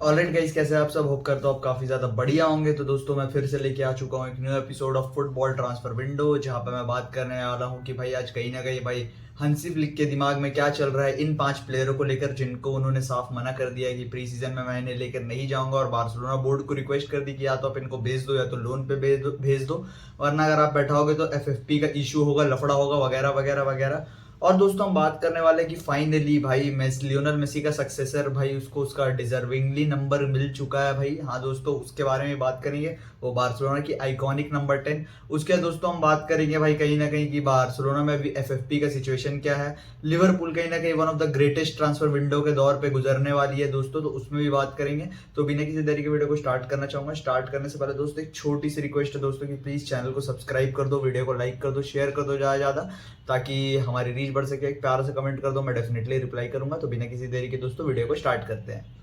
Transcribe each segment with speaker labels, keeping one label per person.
Speaker 1: Alright guys, कैसे हैं आप सब। होप करता हूँ आप काफी ज्यादा बढ़िया होंगे। तो दोस्तों मैं फिर से लेके आ चुका हूँ एक new episode of football transfer window, जहाँ पे मैं बात करने वाला हूँ कि भाई आज कहीं ना कहीं भाई हंसी फ्लिक के दिमाग में क्या चल रहा है इन 5 प्लेयरों को लेकर, जिनको उन्होंने साफ मना कर दिया है कि प्री सीजन में मैं इन्हें लेकर नहीं जाऊंगा। और बार्सिलोना बोर्ड को रिक्वेस्ट कर दी कि या तो आप इनको भेज दो या तो लोन पे भेज दो, वरना अगर आप बैठाओगे तो एफएफपी का इशू होगा, लफड़ा होगा, वगैरह वगैरह वगैरह। और दोस्तों हम बात करने वाले हैं कि फाइनली भाई लियोनल मेसी का सक्सेसर भाई उसको उसका डिजर्विंगली नंबर मिल चुका है भाई। हाँ दोस्तों, उसके बारे में बात करेंगे, वो बार्सिलोना की आइकॉनिक नंबर 10। उसके बाद दोस्तों हम बात करेंगे भाई कहीं ना कहीं कि बार्सिलोना में भी एफएफपी का सिचुएशन क्या है। लिवरपूल कहीं ना कहीं one of the greatest transfer window के दौर पे गुजरने वाली है दोस्तों, तो उसमें भी बात करेंगे। तो बिना किसी देरी के वीडियो को स्टार्ट करना चाहूंगा। स्टार्ट करने से पहले दोस्तों एक छोटी सी रिक्वेस्ट है दोस्तों कि प्लीज चैनल को सब्सक्राइब कर दो, वीडियो को लाइक कर दो, शेयर कर दो ज्यादा ज्यादा, ताकि हमारी रीच बढ़ सके। एक प्यार से कमेंट कर दो, मैं डेफिनेटली रिप्लाई करूंगा। तो बिना किसी देरी के दोस्तों वीडियो को स्टार्ट करते हैं।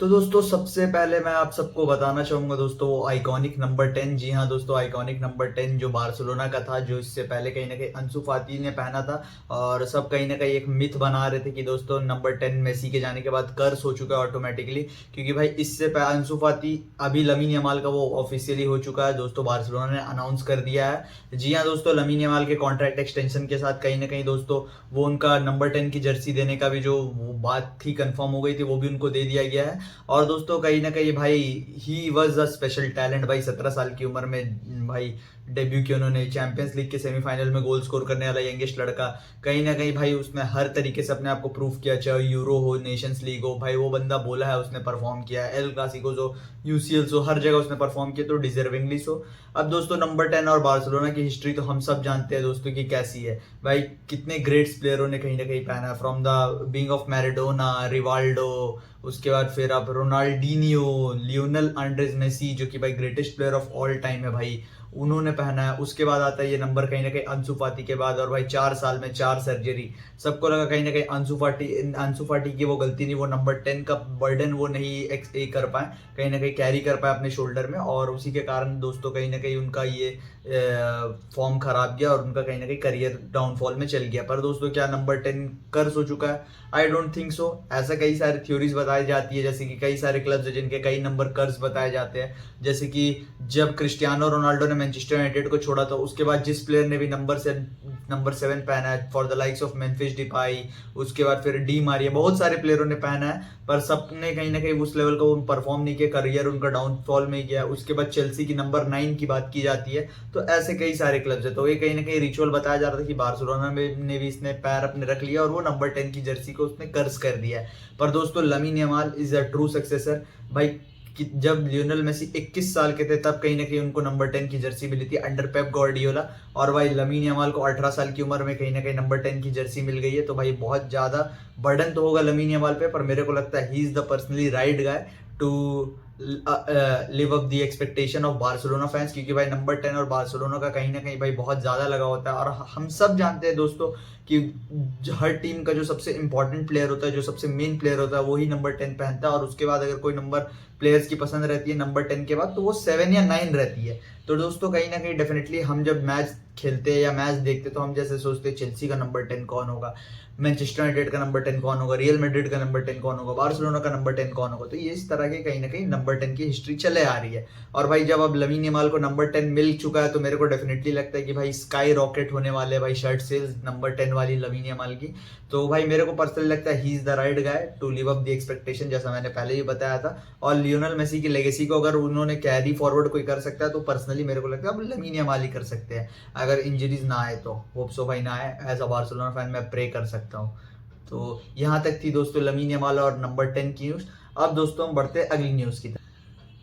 Speaker 1: तो दोस्तों सबसे पहले मैं आप सबको बताना चाहूंगा दोस्तों वो आइकॉनिक नंबर 10। जी हाँ दोस्तों, आइकॉनिक नंबर 10 जो बार्सिलोना का था, जो इससे पहले कहीं ना कहीं अंसु फाती ने पहना था। और सब कहीं ना कहीं एक मिथ बना रहे थे कि दोस्तों नंबर 10 मेसी के जाने के बाद कर्स हो चुका है ऑटोमेटिकली, क्योंकि भाई इससे अंसु फाती, अभी लमीन यमाल का वो ऑफिशियली हो चुका है दोस्तों, बार्सिलोना ने अनाउंस कर दिया है। जी हाँ दोस्तों, लमीन यमाल के कॉन्ट्रैक्ट एक्सटेंशन के साथ कहीं ना कहीं दोस्तों वो उनका नंबर 10 की जर्सी देने का भी जो वो बात थी, कंफर्म हो गई थी, वो भी उनको दे दिया गया है। और दोस्तों कहीं ना कहीं भाई he was a special talent भाई। 17 साल की उम्र में भाई डेब्यू किया उन्होंने, चैंपियंस लीग के सेमीफाइनल में गोल स्कोर करने वाला यंगेस्ट लड़का। कहीं ना कहीं भाई उसने हर तरीके से अपने आप को प्रूव किया, चाहे यूरो हो, नेशंस लीग हो, भाई वो बंदा बोला है उसने परफॉर्म किया है। एल क्लासिको हो, यूसीएल हो, हर जगह उसने परफॉर्म किया, तो डिजर्विंगली सो। अब दोस्तों नंबर 10 और बार्सिलोना की हिस्ट्री तो हम सब जानते हैं दोस्तों की कैसी है भाई। कितने ग्रेट्स प्लेयरों ने कहीं ना कहीं पहना, from the being of Maradona, Rivaldo, उसके बाद फिर आप रोनाल्डीनियो, लियोनल आंड्रेस मेसी जो कि भाई greatest player of all time है भाई, उन्होंने पहना है। उसके बाद आता है ये नंबर कहीं ना कहीं अंसु फाती के बाद, और भाई 4 साल में 4 सर्जरी। सबको लगा कहीं ना कहीं अंसु फाटी की वो गलती नहीं, वो नंबर 10 का बर्डन वो नहीं कर पाए, कहीं ना कहीं कैरी कर पाए अपने शोल्डर में, और उसी के कारण दोस्तों कहीं ना कहीं उनका ये फॉर्म खराब गया और उनका कहीं ना कहीं करियर डाउनफॉल में चल गया। पर दोस्तों क्या नंबर 10 कर्स हो चुका है? I don't think so. ऐसा कई सारे थ्योरीज बताई जाती है, जैसे कि कई सारे क्लब्स है जिनके कई नंबर कर्स बताए जाते हैं। जैसे कि जब क्रिस्टियानो रोनाल्डो ने मैनचेस्टर यूनाइटेड को छोड़ा था, उसके बाद जिस प्लेयर ने भी नंबर 7 पहना है, for the likes of Memphis Depay, उसके बाद फिर डी मारिया, बहुत सारे प्लेयरों ने पहना है, पर सबने कहीं ना कहीं उस लेवल का वो परफॉर्म नहीं किया, करियर उनका डाउनफॉल में गया। उसके बाद चेल्सी की नंबर 9 की बात की जाती है। तो ऐसे कई सारे क्लब्स है, तो ये कहीं ना कहीं रिचुअल बताया जा रहा था कि बार्सिलोना में ने भी इसने पैर अपने रख लिया और वो नंबर 10 की जर्सी को उसने कर्ज कर दिया है। पर दोस्तों lamin Yamal is a true successor भाई। कि जब लियोनल मेसी 21 साल के थे तब कहीं ना कहीं उनको नंबर 10 की जर्सी मिली थी अंडर पेप गार्डियोला, और भाई लमीन यमाल को 18 साल की उम्र में कहीं ना कहीं नंबर 10 की जर्सी मिल गई है। तो भाई बहुत ज्यादा बर्डन तो होगा लमीन यमाल पे, पर मेरे को लगता है he is the personally right guy to live up the expectation of Barcelona fans, क्योंकि भाई नंबर 10 और बार्सिलोना का कहीं ना कहीं भाई बहुत ज्यादा लगा होता है। और हम सब जानते हैं दोस्तों कि हर टीम का जो सबसे इंपॉर्टेंट प्लेयर होता है, जो सबसे मेन प्लेयर होता है, वही नंबर 10 पहनता है। और उसके बाद अगर कोई नंबर प्लेयर्स की पसंद रहती है नंबर 10 के बाद, तो वो 7 या 9 रहती है। तो दोस्तों कहीं ना कहीं डेफिनेटली हम जब मैच खेलते हैं या मैच देखते तो हम जैसे सोचते हैं चेल्सी का नंबर 10 कौन होगा, मैनचेस्टर यूनाइटेड का नंबर 10 कौन होगा, रियल मैड्रिड का नंबर 10 कौन होगा, बार्सिलोना का नंबर 10 कौन होगा। तो ये इस तरह के कहीं ना कहीं नंबर 10 की हिस्ट्री चले आ रही है। और भाई जब अब लमीन यमाल को नंबर 10 मिल चुका है, तो मेरे को डेफिनेटली लगता है कि भाई स्काई रॉकेट होने वाले भाई शर्ट सेल्स नंबर 10 वाली लमीन यमाल की। तो भाई मेरे को पर्सनली लगता है he is the right guy to live up the expectation, जैसा मैंने पहले ही बताया था। और लियोनल मेसी की लेगेसी को अगर उन्होंने कैरी फॉरवर्ड कोई कर सकता है, तो पर्सनली मेरे को लगता है अब लमीन यमाल ही कर सकते हैं, अगर इंजरीज ना आए तो। होप सो भाई ना आए, एज अ बार्सिलोना फैन मैं प्रे कर सकता हूँ। तो यहाँ तक थी दोस्तों लमीन यमाल और नंबर 10 की न्यूज। अब दोस्तों हम बढ़ते अगली न्यूज की तरफ।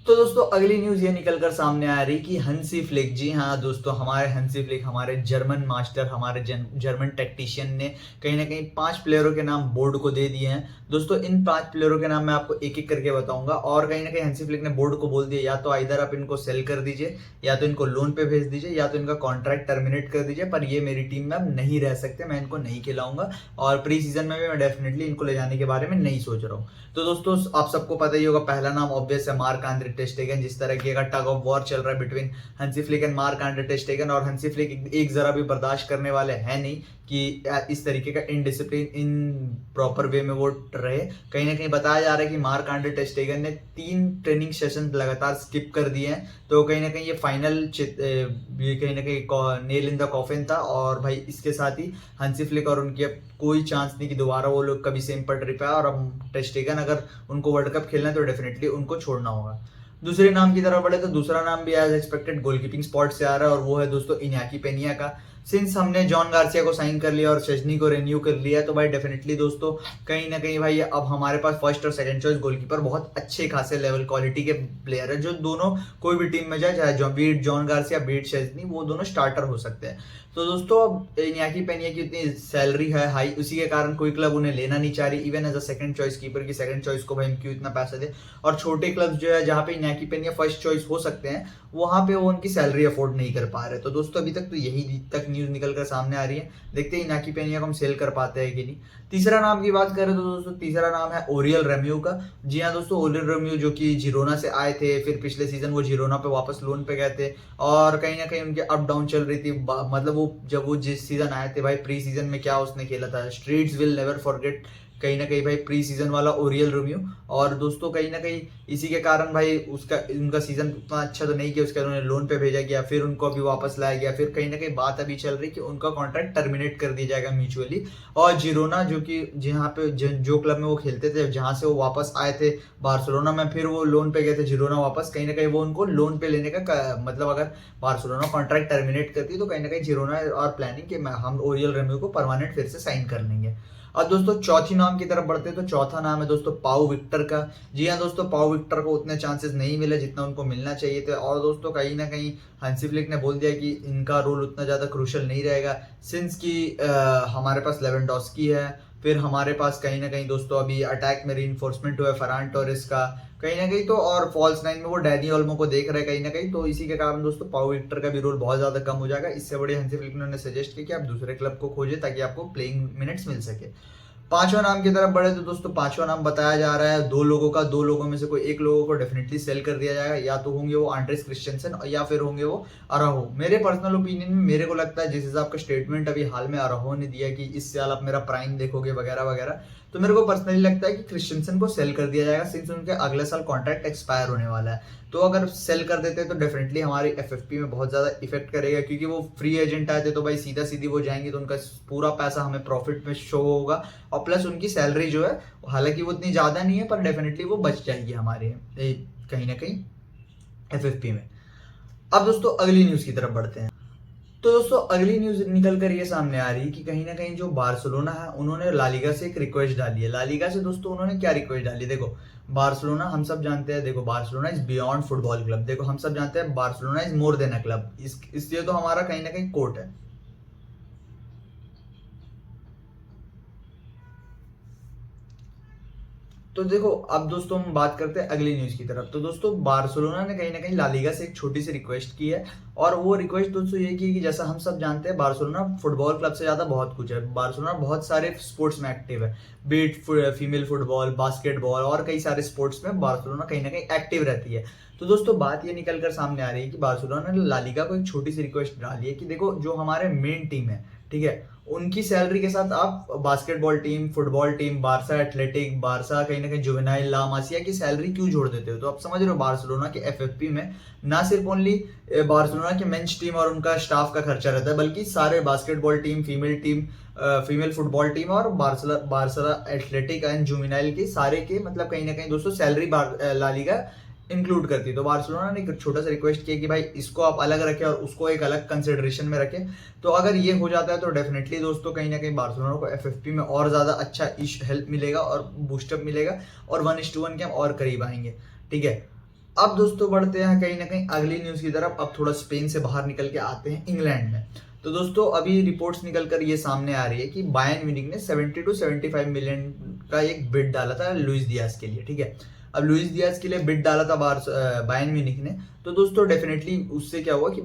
Speaker 1: तो दोस्तों अगली न्यूज ये निकल कर सामने आ रही कि हंसी फ्लिक, जी हाँ दोस्तों, हमारे हंसी फ्लिक, हमारे जर्मन मास्टर, हमारे जर्मन टेक्नीशियन ने कहीं ना कहीं 5 प्लेयरों के नाम बोर्ड को दे दिए हैं दोस्तों। इन 5 प्लेयरों के नाम मैं आपको एक एक करके बताऊंगा, और कहीं ना कहीं हंसी फ्लिक ने बोर्ड को बोल दिया या तो इधर आप इनको सेल कर दीजिए, या तो इनको लोन पे भेज दीजिए, या तो इनका कॉन्ट्रैक्ट टर्मिनेट कर दीजिए, पर ये मेरी टीम में अब नहीं रह सकते, मैं इनको नहीं खिलाऊंगा, और प्री सीजन में भी मैं डेफिनेटली इनको ले जाने के बारे में नहीं सोच रहा हूँ। तो दोस्तों आप सबको पता ही होगा, पहला नाम ऑब्वियस है मार्क आंद्रे टर स्टेगन। जिस तरह की टग ऑफ वॉर चल रहा है बिटवीन हंसी फ्लिक एंड मार्क आंद्रे टर स्टेगन, और हंसी फ्लिक एक जरा भी बर्दाश्त करने वाले हैं नहीं कि इस तरीके का इनडिसिप्लिन इन प्रॉपर वे में वो रहे। कहीं ना कहीं बताया जा रहा है कि मार्क आंड्रे टर स्टेगन ने 3 ट्रेनिंग सेशन लगातार स्किप कर दिए हैं, तो कहीं ना कहीं ये फाइनल ये कहीं ना कहीं नेल इन द कॉफिन था। और भाई इसके साथ ही हंसी फ्लिक और उनकी अब कोई चांस नहीं कि दोबारा वो लोग कभी सेम पर ट्रिप है, और अब टर स्टेगन अगर उनको वर्ल्ड कप खेलना है तो डेफिनेटली उनको छोड़ना होगा। दूसरे नाम की तरफ बढ़े तो दूसरा नाम भी एज एक्सपेक्टेड गोलकीपिंग स्पॉट से आ रहा है, और वो है दोस्तों इन्याकी पेनिया का। सिंस हमने जॉन गार्सिया को साइन कर लिया और शेजनी को रिन्यू कर लिया, तो भाई डेफिनेटली दोस्तों कहीं ना कहीं भाई अब हमारे पास फर्स्ट और सेकंड चॉइस गोलकीपर बहुत अच्छे खासे लेवल क्वालिटी के प्लेयर है, जो दोनों कोई भी टीम में जाए, चाहे बीट जॉन गार्सिया बीट शेजनी, वो दोनों स्टार्टर हो सकते हैं। तो दोस्तों अब इन्याकी पेनिया की इतनी सैलरी है हाई, उसी के कारण कोई क्लब उन्हें लेना नहीं चाह रही, even as a second choice keeper की सेकंड चॉइस को भाई हम क्यों इतना पैसा दे। और छोटे क्लब्स जो है जहाँ पे इन्याकी पेनिया फर्स्ट चॉइस हो सकते हैं, वहां पे वो उनकी सैलरी अफोर्ड नहीं कर पा रहे। तो दोस्तों अभी तक तो यही तक न्यूज निकल कर सामने आ रही है, देखते हैं इन्याकी पेनिया को हम सेल कर पाते हैं कि नहीं। तीसरा नाम की बात करें तो दोस्तों तीसरा नाम है ओरियल रेम्यू का। जी हाँ दोस्तों, ओरियल रेम्यू जो कि जिरोना से आए थे, फिर पिछले सीजन वो जिरोना पे वापस लोन पे गए थे, और कहीं ना कहीं उनके अप डाउन चल रही थी। मतलब वो जब वो जिस सीजन आए थे भाई, प्री सीजन में क्या उसने खेला था, स्ट्रीट्स विल नेवर फॉरगेट, कहीं ना कहीं भाई प्री सीजन वाला ओरियल रेम्यू। और दोस्तों कहीं ना कहीं इसी के कारण भाई उसका उनका सीजन उतना अच्छा तो नहीं किया, उसके बाद उन्हें लोन पे भेजा गया, फिर उनको अभी वापस लाया गया, फिर कहीं ना कहीं बात अभी चल रही कि उनका कॉन्ट्रैक्ट टर्मिनेट कर दिया जाएगा म्यूचुअली। और जिरोना जो कि जहाँ पे जो क्लब में वो खेलते थे, जहाँ से वो वापस आए थे बार्सिलोना में, फिर वो लोन पे गए थे जिरोना वापस, कहीं ना कहीं वो उनको लोन पे लेने का मतलब अगर बार्सिलोना कॉन्ट्रैक्ट टर्मिनेट करती तो कहीं ना कहीं जिरोना और प्लानिंग कि हम ओरियल रेम्यू को परमानेंट फिर से साइन कर लेंगे। अब दोस्तों चौथी नाम की तरफ बढ़ते हैं, तो चौथा नाम है दोस्तों पाउ विक्टर का। जी हाँ दोस्तों, पाउ विक्टर को उतने चांसेस नहीं मिले जितना उनको मिलना चाहिए थे, और दोस्तों कहीं ना कहीं हंसी फ्लिक ने बोल दिया कि इनका रोल उतना ज़्यादा क्रूशल नहीं रहेगा, सिंस कि हमारे पास लेवेंडोस्की है, फिर हमारे पास कहीं ना कहीं दोस्तों अभी अटैक में रीइंफोर्समेंट हुआ है फरान टोरेस का, कहीं ना कहीं तो और फॉल्स नाइन में वो डैनी ओल्मो को देख रहे हैं कहीं ना कहीं, तो इसी के कारण दोस्तों पाउ विक्टर का भी रोल बहुत ज्यादा कम हो जाएगा। इससे बड़े हंसी फ्लिक ने सजेस्ट किया कि आप दूसरे क्लब को खोजें ताकि आपको प्लेइंग मिनट्स मिल सके। पांचवा नाम की तरफ बढ़े तो दोस्तों पांचवा नाम बताया जा रहा है दो लोगों का, दो लोगों में से कोई एक लोगों को डेफिनेटली सेल कर दिया जाएगा, या तो होंगे वो आंड्रेस क्रिश्चियनसन या फिर होंगे वो अराहो। मेरे पर्सनल ओपिनियन में मेरे को लगता है जिस हिसाब का स्टेटमेंट अभी हाल में अराहो ने दिया कि इस साल आप मेरा प्राइम देखोगे वगैरह वगैरह, तो मेरे को पर्सनली लगता है कि क्रिश्चियनसन को सेल कर दिया जाएगा, सिंस उनके अगले साल कॉन्ट्रैक्ट एक्सपायर होने वाला है। तो अगर सेल कर देते तो डेफिनेटली हमारी एफएफपी में बहुत ज्यादा इफेक्ट करेगा, क्योंकि वो फ्री एजेंट आए थे तो भाई सीधा सीधी वो जाएंगे तो उनका पूरा पैसा हमें प्रॉफिट में शो होगा, और प्लस उनकी सैलरी जो है हालांकि वो इतनी ज्यादा नहीं है पर डेफिनेटली वो बच जाएगी हमारे कहीं ना कहीं एफएफपी में। अब दोस्तों अगली न्यूज की तरफ बढ़ते हैं। तो दोस्तों अगली न्यूज निकल कर ये सामने आ रही है कि कहीं ना कहीं जो बार्सिलोना है उन्होंने लालिगा से एक रिक्वेस्ट डाली है। लालिगा से दोस्तों उन्होंने क्या रिक्वेस्ट डाली, देखो बार्सिलोना हम सब जानते हैं, देखो Barcelona is beyond football club, देखो हम सब जानते हैं Barcelona is more than a club, इसलिए तो हमारा कहीं ना कहीं कोर्ट है। तो देखो अब दोस्तों हम बात करते हैं अगली न्यूज की तरफ। तो दोस्तों बार्सिलोना ने कहीं ना कहीं लालिगा से एक छोटी सी रिक्वेस्ट की है, और वो रिक्वेस्ट दोस्तों ये की है कि जैसा हम सब जानते हैं बार्सिलोना फुटबॉल क्लब से ज्यादा बहुत कुछ है, बार्सिलोना बहुत सारे स्पोर्ट्स में एक्टिव है, बीट फीमेल फुटबॉल, बास्केटबॉल और कई सारे स्पोर्ट्स में बार्सिलोना कहीं ना कहीं एक्टिव रहती है। तो दोस्तों बात ये निकल कर सामने आ रही है कि बार्सिलोना ने लालिगा को एक छोटी सी रिक्वेस्ट डाली है कि देखो जो हमारे मेन टीम है, ठीक है, उनकी सैलरी के साथ आप basketball team, football team, Barça athletic, Barça कहीं ना कहीं जुवेनाइल, ला मासिया की सैलरी क्यों जोड़ देते हो। तो आप समझ रहे हो बार्सिलोना के एफएफपी में ना सिर्फ ओनली बार्सिलोना की मेंस टीम और उनका स्टाफ का खर्चा रहता है, बल्कि सारे basketball team, female team, female football team और बारसा एथलेटिक एंड जुवेनाइल के सारे के मतलब कहीं ना कहीं दोस्तों सैलरी लालिगा इंक्लूड करती है। तो बार्सिलोना ने एक छोटा सा रिक्वेस्ट किया कि भाई इसको आप अलग रखें और उसको एक अलग कंसिडरेशन में रखें। तो अगर ये हो जाता है तो डेफिनेटली दोस्तों कहीं ना कहीं बार्सिलोना को एफएफपी में और ज्यादा अच्छा हेल्प मिलेगा और बूस्टअप मिलेगा, और 1:1 के हम और करीब आएंगे, ठीक है। अब दोस्तों बढ़ते हैं कहीं ना कहीं अगली न्यूज की तरफ। अब थोड़ा स्पेन से बाहर निकल के आते हैं इंग्लैंड में। तो दोस्तों अभी रिपोर्ट्स निकल कर ये सामने आ रही है कि बायर्न म्यूनिख ने 70 to 75 मिलियन का एक बिड डाला था लुइस डियाज के लिए, ठीक है। अब लुइस डियाज के लिए बिड डाला था बायर्न म्यूनिख ने, तो दोस्तों डेफिनेटली उससे क्या हुआ कि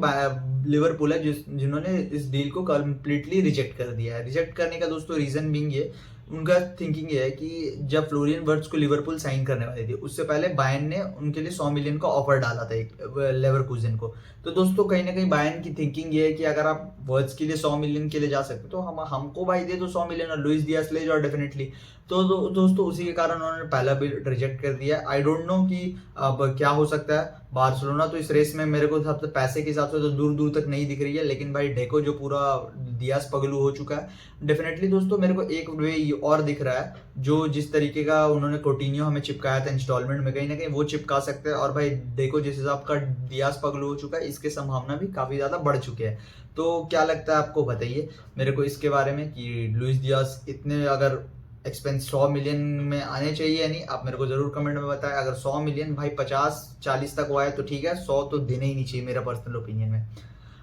Speaker 1: लिवरपूल है जिन्होंने इस डील को कंप्लीटली रिजेक्ट कर दिया है। रिजेक्ट करने का दोस्तों रीजन बीइंग ये उनका थिंकिंग ये है कि जब फ्लोरियन वर्ट्स को लिवरपूल साइन करने वाली थी उससे पहले बायर्न ने उनके लिए 100 मिलियन का ऑफर डाला था एक लेवरकुसेन को। तो दोस्तों कहीं ना कहीं बायर्न की थिंकिंग ये है कि अगर आप वर्ट्स के लिए 100 मिलियन के लिए जा सकते हो तो हमको भाई दे दो 100 मिलियन और लुइस डियास ले जाओ डेफिनेटली। तो दोस्तों उसी के कारण उन्होंने पहला बिल रिजेक्ट कर दिया। आई डोंट नो कि अब क्या हो सकता है। बार्सिलोना तो इस रेस में मेरे को सबसे पैसे के हिसाब से तो दूर दूर तक नहीं दिख रही है, लेकिन भाई डेको जो पूरा दियास पगलू हो चुका है डेफिनेटली दोस्तों मेरे को एक वे और दिख रहा है, जो जिस तरीके का उन्होंने कोटिन्यो हमें चिपकाया था इंस्टॉलमेंट में कहीं ना कहीं वो चिपका सकते हैं। और भाई देखो जिस हिसाब का दियास पगलू हो चुका है इसके संभावना भी काफी ज्यादा बढ़ चुके हैं। तो क्या लगता है आपको, बताइए मेरे को इसके बारे में कि लुइस दियास इतने अगर एक्सपेंस 100 मिलियन में आने चाहिए या नहीं, आप मेरे को जरूर कमेंट में बताएं। अगर 100 मिलियन भाई 50-40 तक हुआ है तो ठीक है, 100 तो देने ही नहीं चाहिए मेरा पर्सनल ओपिनियन में।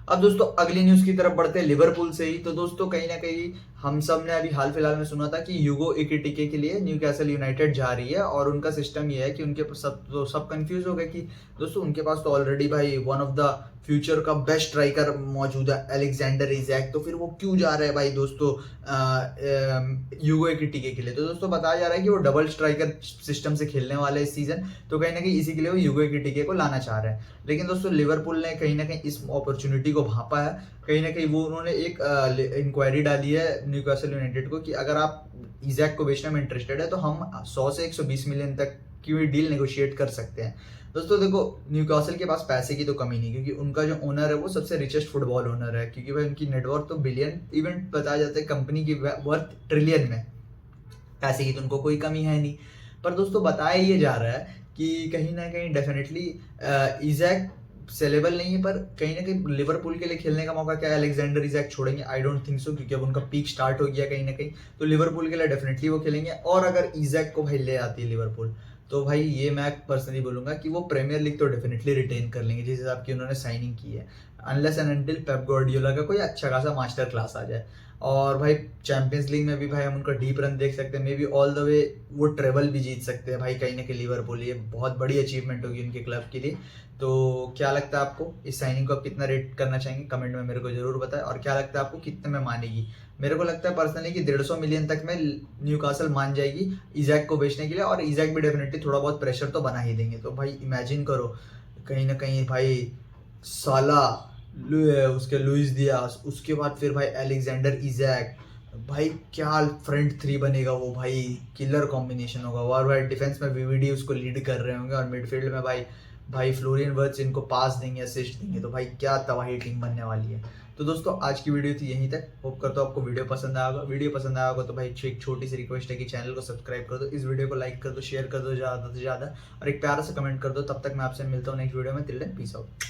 Speaker 1: अब दोस्तों अगली न्यूज की तरफ बढ़ते हैं लिवरपूल से ही। तो दोस्तों कहीं ना कहीं हम सब ने अभी हाल फिलहाल में सुना था कि यूगो इकिटिके के लिए न्यूकैसल यूनाइटेड जा रही है और उनका सिस्टम ये है कि उनके सब कंफ्यूज हो गए कि दोस्तों उनके पास तो ऑलरेडी भाई वन ऑफ द फ्यूचर का बेस्ट स्ट्राइकर मौजूद है अलेक्जेंडर इजैक, तो फिर वो क्यों जा रहे हैं भाई दोस्तों यूगो इकिटिके के लिए। तो दोस्तों बताया जा रहा है कि वो डबल स्ट्राइकर सिस्टम से खेलने वाले हैं इस सीजन, तो कहीं ना कहीं इसी के लिए वो यूगो इकिटिके को लाना चाह रहे हैं। लेकिन दोस्तों लिवरपूल ने कहीं ना कहीं इस अपॉर्चुनिटी को भांपा है। कहीं ना कहीं वो उन्होंने एक इंक्वायरी डाली है न्यूकासल यूनाइटेड को कि अगर आप इजैक को बेचने में इंटरेस्टेड है तो हम 100 से 120 मिलियन तक की डील नेगोशिएट कर सकते हैं। दोस्तों देखो न्यूकासल के पास पैसे की तो कमी नहीं, क्योंकि उनका जो ओनर है वो सबसे रिचेस्ट फुटबॉल ओनर है, क्योंकि भाई उनकी नेटवर्थ तो बिलियन इवेंट बताया जाता है, कंपनी की वर्थ ट्रिलियन में। पैसे की तो उनको कोई कमी है नहीं। पर दोस्तों बताया ये जा रहा है कि कहीं ना कहीं डेफिनेटली इजैक सेलेबल नहीं है, पर कहीं ना कहीं लिवरपूल के लिए खेलने का मौका क्या अलेक्जेंडर इजैक छोड़ेंगे, आई डोंट थिंक सो, क्योंकि अब उनका पीक स्टार्ट हो गया कहीं ना कहीं। तो लिवरपूल के लिए डेफिनेटली वो खेलेंगे। और अगर इजैक को भाई ले आती है लिवरपूल तो भाई ये मैं पर्सनली बोलूंगा कि वो प्रीमियर लीग तो डेफिनेटली रिटेन कर लेंगे जिस हिसाब की उन्होंने साइनिंग की है, unless and until Pep Guardiola का कोई अच्छा खासा मास्टर क्लास आ जाए। और भाई चैंपियंस लीग में भी भाई हम उनका डीप रन देख सकते हैं, may be all the way वो ट्रेबल भी जीत सकते हैं भाई कहीं ना कहीं लिवरपूल, ये बहुत बड़ी अचीवमेंट होगी उनके क्लब के लिए। तो क्या लगता है आपको, इस साइनिंग को आप कितना रेट करना चाहेंगे कमेंट में मेरे को जरूर बताएं। और क्या लगता है आपको कितने में मानेगी, मेरे को लगता है पर्सनली कि 150 मिलियन तक में न्यूकासल मान जाएगी इजैक को बेचने के लिए, और इजैक भी डेफिनेटली थोड़ा बहुत प्रेशर तो बना ही देंगे। तो भाई इमेजिन करो कहीं ना कहीं भाई साला उसके लुइस दियास, उसके बाद फिर भाई अलेक्जेंडर इजैक, भाई क्या फ्रंट थ्री बनेगा वो, भाई किलर कॉम्बिनेशन होगा। और भाई डिफेंस में वीवीडी उसको लीड कर रहे होंगे और मिडफील्ड में भाई फ्लोरियन वर्ट्स इनको पास देंगे, असिस्ट देंगे, तो भाई क्या तबाही टीम बनने वाली है। तो दोस्तों आज की वीडियो थी यहीं तक, होप करता हूँ आपको वीडियो पसंद आया होगा। वीडियो पसंद आया होगा तो भाई एक छोटी सी रिक्वेस्ट है कि चैनल को सब्सक्राइब कर दो, इस वीडियो को लाइक कर दो, शेयर कर दो ज़्यादा से ज़्यादा, और एक प्यारा सा कमेंट कर दो। तब तक मैं आपसे मिलता हूँ नेक्स्ट वीडियो में। Till then peace out.